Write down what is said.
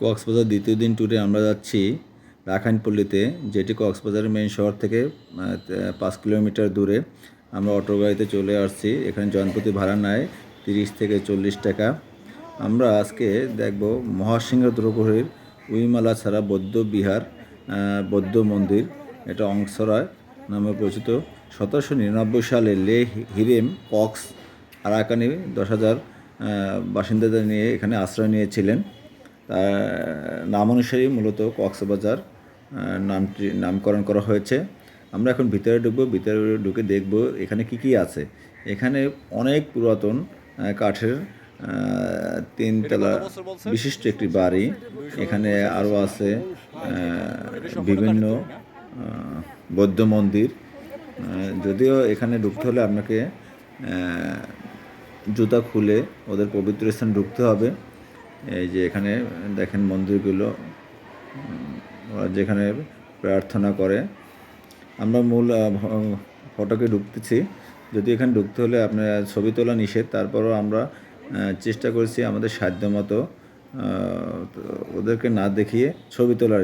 কক্সবাজার দ্বিতীয় দিন ট্যুরে আমরা যাচ্ছি রাখাইনপল্লীতে, যেটি কক্সবাজারের মেইন শহর থেকে 5 কিলোমিটার দূরে। আমরা অটো গাড়িতে চলে আসছি। এখানে জনপ্রতি ভাড়া নেয় 30 থেকে 40 টাকা। আমরা আজকে দেখব মহাসিংহ দ্রৌপদীর উইমালা ছাড়া বৌদ্ধ বিহার, বৌদ্ধ মন্দির। এটা অংশরায় নামে পরিচিত। 1799 সালে লে হিরেম কক্স আরাকানি 10,000 বাসিন্দাদের নিয়ে এখানে আশ্রয় নিয়েছিলেন। তার নাম অনুসারেই মূলত কক্সবাজার নামটি নামকরণ করা হয়েছে। আমরা এখন ভিতরে ঢুকবো, ভিতরে ঢুকে দেখব এখানে কি কি আছে। এখানে অনেক পুরাতন কাঠের 3 তলা বিশিষ্ট একটি বাড়ি। এখানে আরও আছে বিভিন্ন বৌদ্ধ মন্দির। যদিও এখানে ঢুকতে হলে আপনাকে জুতা খুলে ওদের পবিত্র স্থানে ঢুকতে হবে। এই যে এখানে দেখেন মন্দিরগুলো, ওরা যেখানে প্রার্থনা করে। আমরা মূল ফটকে ঢুকতেছি। যদি এখানে ঢুকতে হলে আপনার ছবি তোলা নিষেধ, তারপরও আমরা চেষ্টা করেছি আমাদের সাধ্য মতো ওদেরকে না দেখিয়ে ছবি তোলার